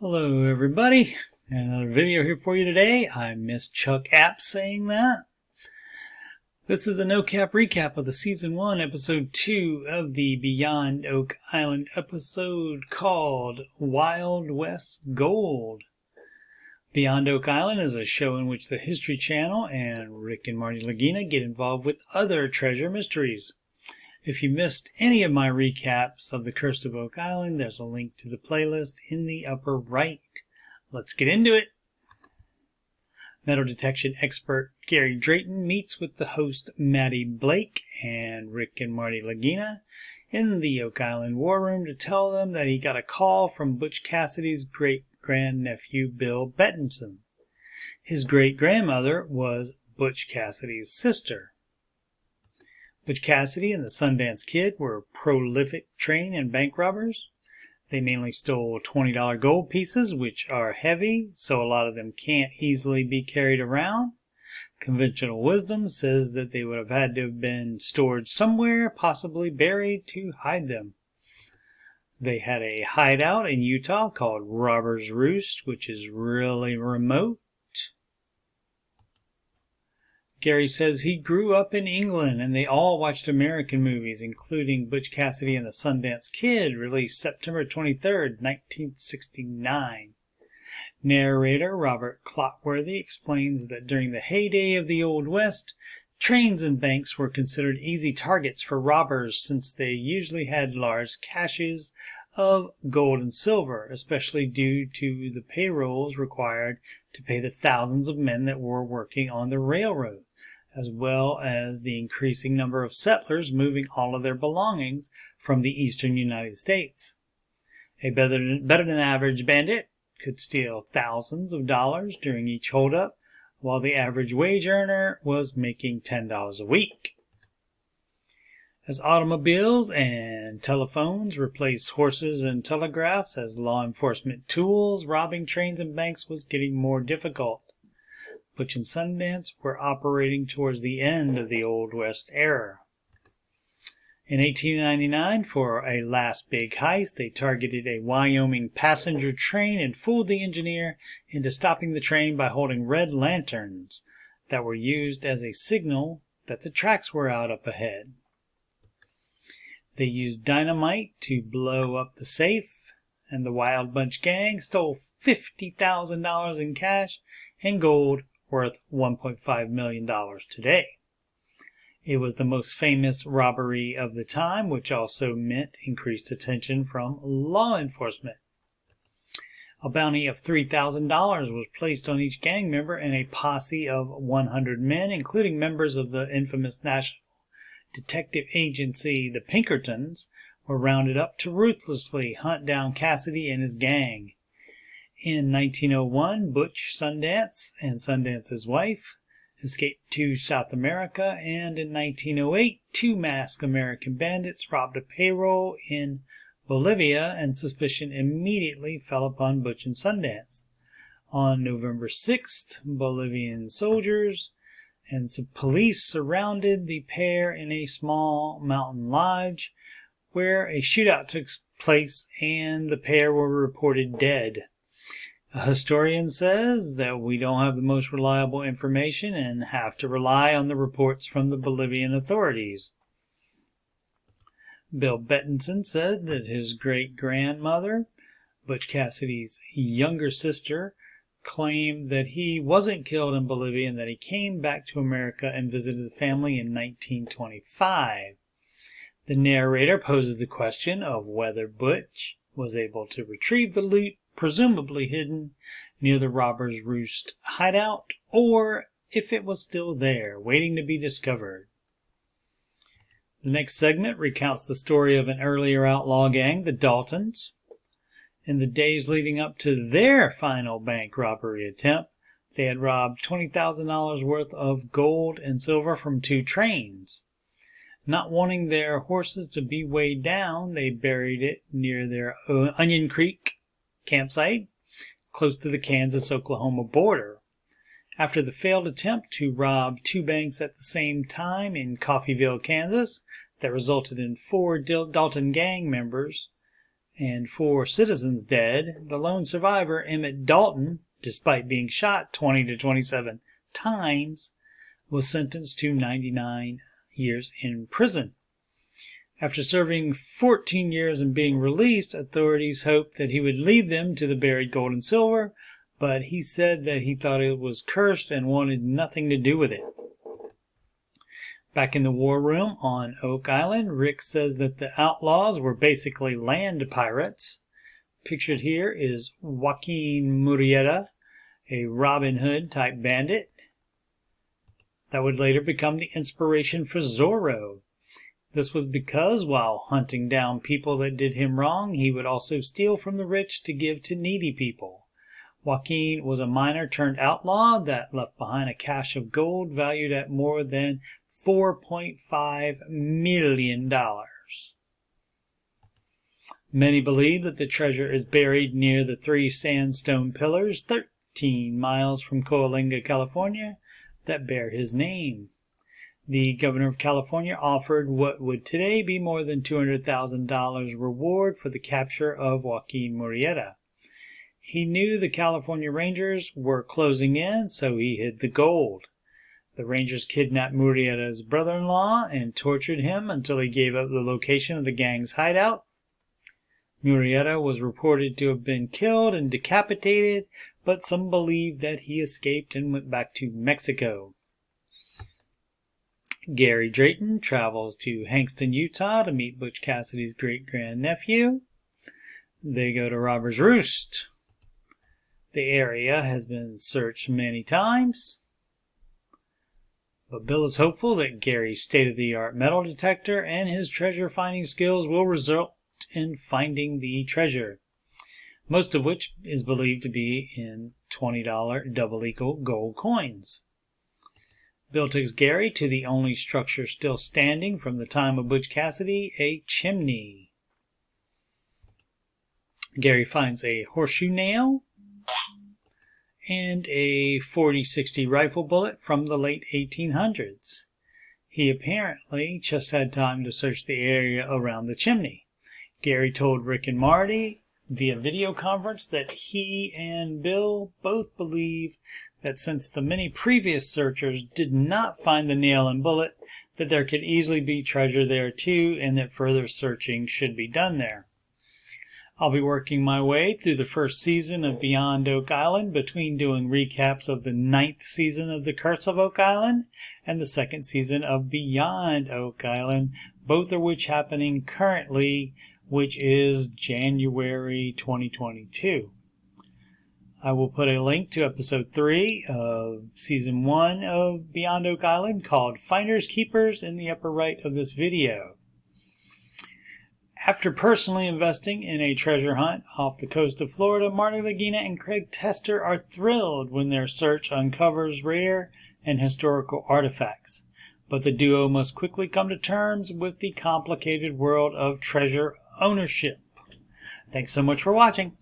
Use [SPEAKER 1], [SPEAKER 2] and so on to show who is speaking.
[SPEAKER 1] Hello everybody, another video here for you today. I missed Chuck App saying that. This is a no-cap recap of the Season 1, Episode 2 of the Beyond Oak Island episode called Wild West Gold. Beyond Oak Island is a show in which the History Channel and Rick and Marty Lagina get involved with other treasure mysteries. If you missed any of my recaps of the Curse of Oak Island, there's a link to the playlist in the upper right. Let's get into it. Metal detection expert Gary Drayton meets with the host Maddie Blake and Rick and Marty Lagina in the Oak Island War Room to tell them that he got a call from Butch Cassidy's great-grandnephew Bill Bettinson. His great-grandmother was Butch Cassidy's sister. Butch Cassidy and the Sundance Kid were prolific train and bank robbers. They mainly stole $20 gold pieces, which are heavy, so a lot of them can't easily be carried around. Conventional wisdom says that they would have had to have been stored somewhere, possibly buried, to hide them. They had a hideout in Utah called Robber's Roost, which is really remote. Gary says he grew up in England and they all watched American movies, including Butch Cassidy and the Sundance Kid, released September 23, 1969. Narrator Robert Clotworthy explains that during the heyday of the Old West, trains and banks were considered easy targets for robbers since they usually had large caches of gold and silver, especially due to the payrolls required to pay the thousands of men that were working on the railroad, as well as the increasing number of settlers moving all of their belongings from the eastern United States. A better than average bandit could steal thousands of dollars during each holdup, while the average wage earner was making $10 a week. As automobiles and telephones replaced horses and telegraphs as law enforcement tools, robbing trains and banks was getting more difficult. Butch and Sundance were operating towards the end of the Old West era. In 1899, for a last big heist, they targeted a Wyoming passenger train and fooled the engineer into stopping the train by holding red lanterns that were used as a signal that the tracks were out up ahead. They used dynamite to blow up the safe, and the Wild Bunch gang stole $50,000 in cash and gold worth $1.5 million today. It was the most famous robbery of the time, which also meant increased attention from law enforcement. A bounty of $3,000 was placed on each gang member, and a posse of 100 men, including members of the infamous National Detective Agency, the Pinkertons, were rounded up to ruthlessly hunt down Cassidy and his gang. In 1901, Butch Sundance and Sundance's wife escaped to South America, and in 1908, two masked American bandits robbed a payroll in Bolivia, and suspicion immediately fell upon Butch and Sundance. On November 6th, Bolivian soldiers and some police surrounded the pair in a small mountain lodge, where a shootout took place and the pair were reported dead. A historian says that we don't have the most reliable information and have to rely on the reports from the Bolivian authorities. Bill Bettinson said that his great-grandmother, Butch Cassidy's younger sister, claimed that he wasn't killed in Bolivia and that he came back to America and visited the family in 1925. The narrator poses the question of whether Butch was able to retrieve the loot presumably hidden near the Robber's Roost hideout, or if it was still there, waiting to be discovered. The next segment recounts the story of an earlier outlaw gang, the Daltons. In the days leading up to their final bank robbery attempt, they had robbed $20,000 worth of gold and silver from two trains. Not wanting their horses to be weighed down, they buried it near their Onion Creek campsite, close to the Kansas-Oklahoma border. After the failed attempt to rob two banks at the same time in Coffeyville, Kansas, that resulted in 4 Dalton gang members and 4 citizens dead, the lone survivor, Emmett Dalton, despite being shot 20 to 27 times, was sentenced to 99 years in prison. After serving 14 years and being released, authorities hoped that he would lead them to the buried gold and silver, but he said that he thought it was cursed and wanted nothing to do with it. Back in the war room on Oak Island, Rick says that the outlaws were basically land pirates. Pictured here is Joaquin Murrieta, a Robin Hood type bandit that would later become the inspiration for Zorro. This was because while hunting down people that did him wrong, he would also steal from the rich to give to needy people. Joaquin was a miner turned outlaw that left behind a cache of gold valued at more than $4.5 million. Many believe that the treasure is buried near the 3 sandstone pillars 13 miles from Coalinga, California, that bear his name. The governor of California offered what would today be more than $200,000 reward for the capture of Joaquin Murrieta. He knew the California Rangers were closing in, so he hid the gold. The Rangers kidnapped Murrieta's brother-in-law and tortured him until he gave up the location of the gang's hideout. Murrieta was reported to have been killed and decapitated, but some believe that he escaped and went back to Mexico. Gary Drayton travels to Hankston, Utah to meet Butch Cassidy's great-grandnephew. They go to Robber's Roost. The area has been searched many times, but Bill is hopeful that Gary's state-of-the-art metal detector and his treasure-finding skills will result in finding the treasure, most of which is believed to be in $20 double equal gold coins. Bill takes Gary to the only structure still standing from the time of Butch Cassidy, a chimney. Gary finds a horseshoe nail and a .40-60 rifle bullet from the late 1800s. He apparently just had time to search the area around the chimney. Gary told Rick and Marty via video conference that he and Bill both believe that since the many previous searchers did not find the nail and bullet, that there could easily be treasure there too, and that further searching should be done there. I'll be working my way through the first season of Beyond Oak Island between doing recaps of the 9th season of The Curse of Oak Island and the 2nd season of Beyond Oak Island, both of which happening currently, which is January 2022. I will put a link to episode 3 of season 1 of Beyond Oak Island called Finders Keepers in the upper right of this video. After personally investing in a treasure hunt off the coast of Florida, Marty Lagina and Craig Tester are thrilled when their search uncovers rare and historical artifacts. But the duo must quickly come to terms with the complicated world of treasure ownership. Thanks so much for watching.